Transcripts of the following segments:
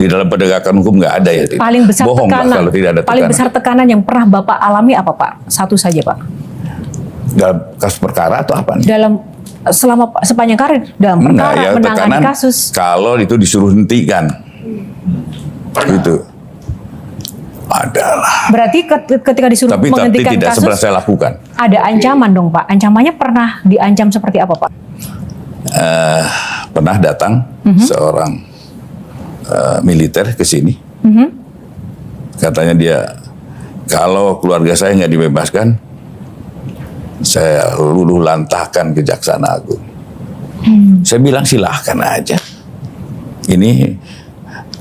Di dalam penegakan hukum nggak ada ya. Paling besar Bohong Pak, tekanan. kalau tidak ada Paling tekanan. besar tekanan yang pernah Bapak alami apa Pak? Satu saja Pak. Dalam kasus perkara atau apa nih? Dalam sepanjang karir dalam perkara ya, menangani tekanan kasus. kalau itu disuruh hentikan. Itu adalah. Berarti ketika disuruh Tapi menghentikan tidak kasus, pernah saya lakukan. ada ancaman dong Pak. Ancamannya pernah diancam seperti apa Pak? Pernah datang seorang militer ke sini. Katanya dia, kalau keluarga saya nggak dibebaskan, saya luluh lantahkan Kejaksaan Agung. Saya bilang silahkan aja. Ini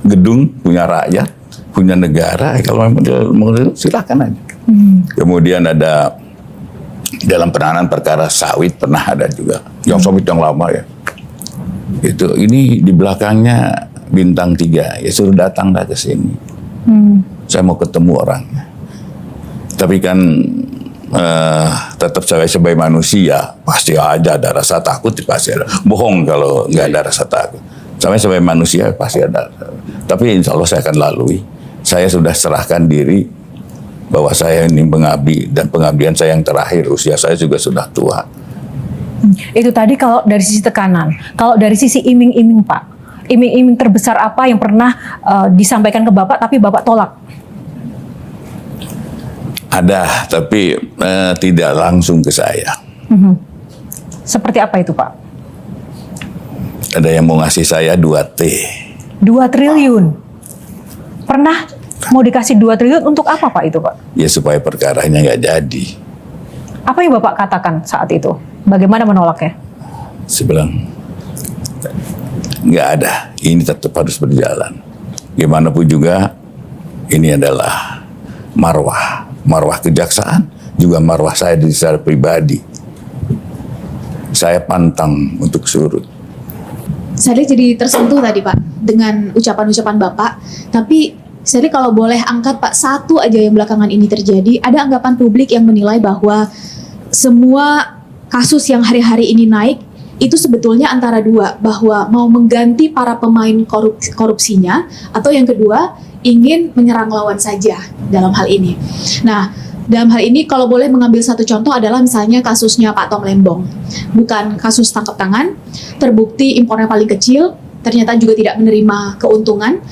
gedung punya rakyat, punya negara. Kalau memang silahkan aja. Kemudian ada dalam penanganan perkara sawit pernah ada juga. Yang sawit yang lama ya. Ini di belakangnya bintang 3. Ya suruh datanglah ke sini. Saya mau ketemu orangnya. Tapi kan tetap saya sebagai manusia pasti aja ada rasa takut, pasti ada. Bohong kalau nggak ada rasa takut. Saya sebagai manusia pasti ada. Tapi insya Allah saya akan lalui. Saya sudah serahkan diri bahwa saya ini pengabdi dan pengabdian saya yang terakhir. Usia saya juga sudah tua. Itu tadi kalau dari sisi tekanan. Kalau dari sisi iming-iming Pak, iming-iming terbesar apa yang pernah disampaikan ke Bapak tapi Bapak tolak? Ada, tapi tidak langsung ke saya. Seperti apa itu Pak? Ada yang mau ngasih saya 2T. 2 triliun. Pernah mau dikasih 2 triliun untuk apa Pak itu Pak? Ya supaya perkaranya nggak jadi. Apa yang Bapak katakan saat itu? Bagaimana menolaknya? Saya bilang, nggak ada. Ini tetap harus berjalan. Gimana pun juga, ini adalah marwah kejaksaan, juga marwah saya secara pribadi. Saya pantang untuk surut. Saya jadi tersentuh tadi Pak dengan ucapan-ucapan Bapak. Tapi saya kalau boleh angkat Pak satu aja yang belakangan ini terjadi, ada anggapan publik yang menilai bahwa semua kasus yang hari-hari ini naik itu sebetulnya antara dua, bahwa mau mengganti para pemain korupsinya, atau yang kedua ingin menyerang lawan saja dalam hal ini. Nah, dalam hal ini kalau boleh mengambil satu contoh adalah misalnya kasusnya Pak Tom Lembong. Bukan kasus tangkap tangan, terbukti impornya paling kecil, ternyata juga tidak menerima keuntungan,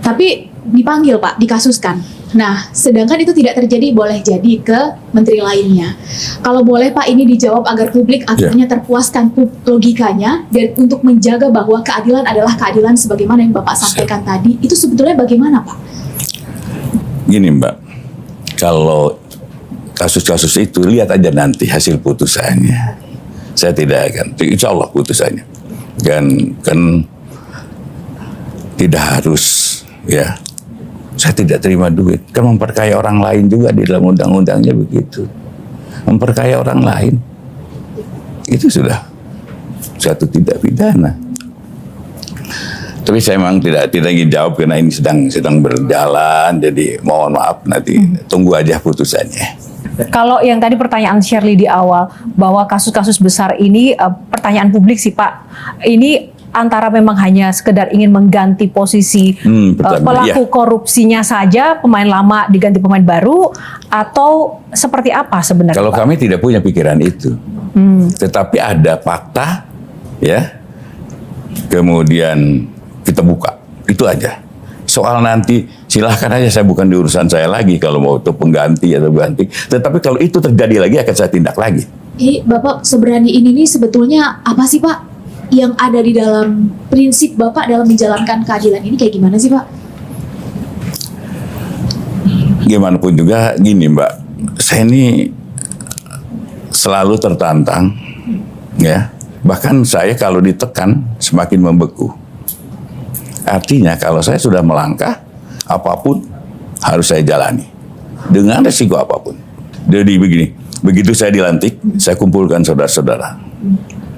tapi dipanggil Pak, dikasuskan. Nah, sedangkan itu tidak terjadi, boleh jadi ke menteri lainnya. Kalau boleh Pak, ini dijawab agar publik akhirnya terpuaskan logikanya, dan untuk menjaga bahwa keadilan adalah keadilan sebagaimana yang Bapak sampaikan tadi, itu sebetulnya bagaimana Pak? Gini Mbak, kalau kasus-kasus itu lihat aja nanti hasil putusannya. Saya tidak akan, insya Allah putusannya. Kan tidak harus ya. Saya tidak terima duit. Kan memperkaya orang lain juga di dalam undang-undangnya begitu. Memperkaya orang lain. Itu sudah satu tindak pidana. Tapi saya memang tidak ingin jawab karena ini sedang berjalan. Jadi mohon maaf, nanti tunggu aja putusannya. Kalau yang tadi pertanyaan Shirley di awal, bahwa kasus-kasus besar ini, pertanyaan publik sih Pak, ini antara memang hanya sekedar ingin mengganti posisi pelaku korupsinya saja, pemain lama diganti pemain baru, atau seperti apa sebenarnya Kalau Pak? kami tidak punya pikiran itu. Tetapi ada fakta, ya, kemudian kita buka. Itu aja. Soal nanti silahkan aja, saya bukan di urusan saya lagi kalau mau itu pengganti atau ganti. Tetapi kalau itu terjadi lagi akan saya tindak lagi. Bapak seberani ini nih sebetulnya apa sih Pak? Yang ada di dalam prinsip Bapak dalam menjalankan keadilan ini kayak gimana sih Pak? Gimana pun juga gini Mbak, saya ini selalu tertantang, ya. Bahkan saya kalau ditekan semakin membeku. Artinya kalau saya sudah melangkah, apapun harus saya jalani dengan resiko apapun. Jadi begini, begitu saya dilantik, saya kumpulkan saudara-saudara,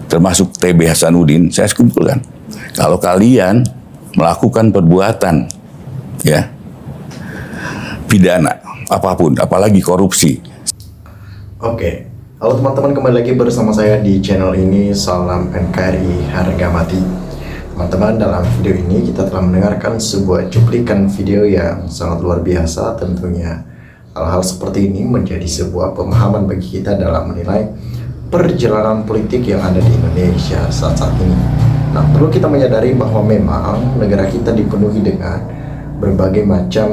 termasuk TB Hasanuddin, saya kumpulkan. Kalau kalian melakukan perbuatan, ya, pidana apapun, apalagi korupsi. Oke, halo teman-teman, kembali lagi bersama saya di channel ini. Salam NKRI harga mati. Teman-teman, dalam video ini kita telah mendengarkan sebuah cuplikan video yang sangat luar biasa. Tentunya hal-hal seperti ini menjadi sebuah pemahaman bagi kita dalam menilai perjalanan politik yang ada di Indonesia saat ini. Nah, perlu kita menyadari bahwa memang negara kita dipenuhi dengan berbagai macam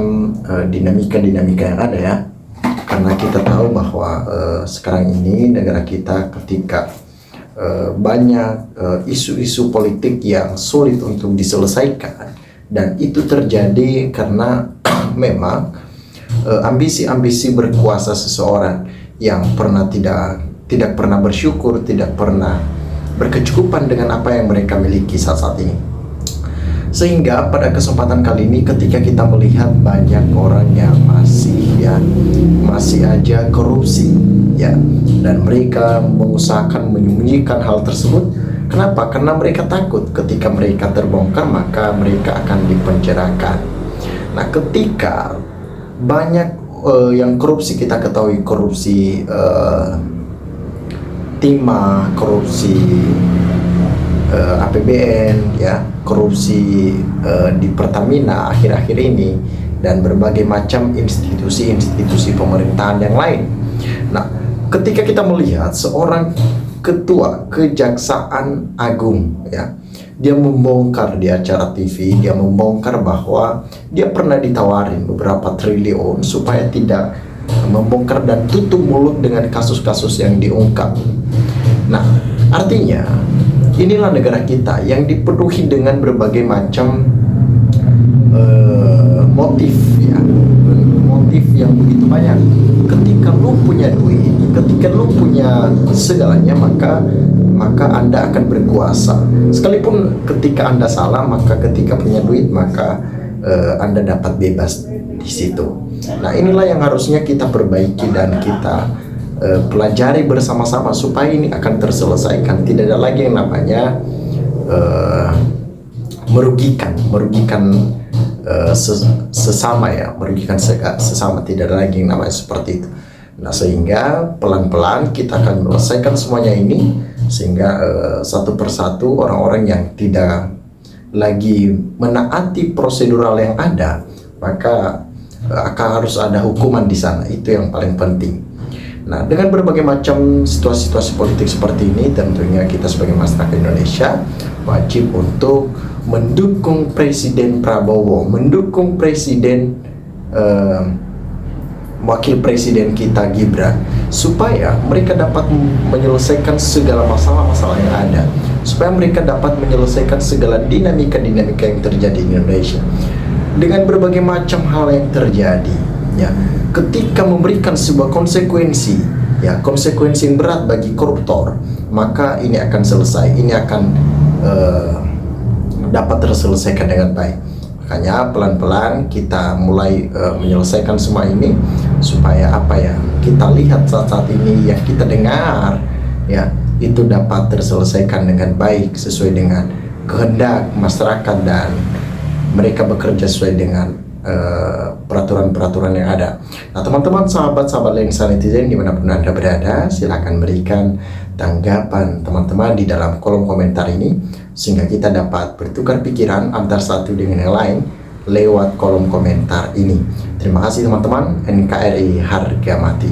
dinamika-dinamika yang ada ya. Karena kita tahu bahwa sekarang ini negara kita ketika banyak isu-isu politik yang sulit untuk diselesaikan, dan itu terjadi karena memang ambisi-ambisi berkuasa seseorang yang tidak pernah bersyukur, tidak pernah berkecukupan dengan apa yang mereka miliki saat ini. Sehingga pada kesempatan kali ini ketika kita melihat banyak orang yang masih aja korupsi ya, dan mereka mengusahakan menyembunyikan hal tersebut. Kenapa? Karena mereka takut ketika mereka terbongkar maka mereka akan dipenjarakan. Nah, ketika banyak yang korupsi, kita ketahui korupsi timah, korupsi APBN ya, korupsi di Pertamina akhir-akhir ini, dan berbagai macam institusi-institusi pemerintahan yang lain. Nah, ketika kita melihat seorang ketua Kejaksaan Agung ya, dia membongkar di acara TV, dia membongkar bahwa dia pernah ditawarin beberapa triliun supaya tidak membongkar dan tutup mulut dengan kasus-kasus yang diungkap. Nah, artinya inilah negara kita yang dipenuhi dengan berbagai macam motif ya, motif yang begitu banyak. Ketika lu punya duit, ketika lu punya segalanya, maka Anda akan berkuasa. Sekalipun ketika Anda salah, maka ketika punya duit, maka Anda dapat bebas di situ. Nah, inilah yang harusnya kita perbaiki dan kita pelajari bersama-sama supaya ini akan terselesaikan. Tidak ada lagi yang namanya merugikan sesama ya, merugikan sesama. Tidak ada lagi yang namanya seperti itu. Nah, sehingga pelan-pelan kita akan menyelesaikan semuanya ini, sehingga satu persatu orang-orang yang tidak lagi menaati prosedural yang ada, maka akan harus ada hukuman di sana. Itu yang paling penting. Nah, dengan berbagai macam situasi-situasi politik seperti ini, tentunya kita sebagai masyarakat Indonesia wajib untuk mendukung Presiden Prabowo, mendukung Presiden Wakil Presiden kita Gibran, supaya mereka dapat menyelesaikan segala masalah-masalah yang ada, supaya mereka dapat menyelesaikan segala dinamika-dinamika yang terjadi di Indonesia. Dengan berbagai macam hal yang terjadi ya, ketika memberikan sebuah konsekuensi ya, konsekuensi yang berat bagi koruptor, maka ini akan selesai, ini akan dapat terselesaikan dengan baik. Makanya pelan-pelan kita mulai menyelesaikan semua ini, supaya apa ya, kita lihat saat ini yang kita dengar ya, itu dapat terselesaikan dengan baik sesuai dengan kehendak masyarakat, dan mereka bekerja sesuai dengan peraturan-peraturan yang ada. Nah, teman-teman, sahabat-sahabat lensa netizen dimanapun Anda berada, silakan berikan tanggapan teman-teman di dalam kolom komentar ini, sehingga kita dapat bertukar pikiran antar satu dengan yang lain lewat kolom komentar ini. Terima kasih teman-teman. NKRI harga mati.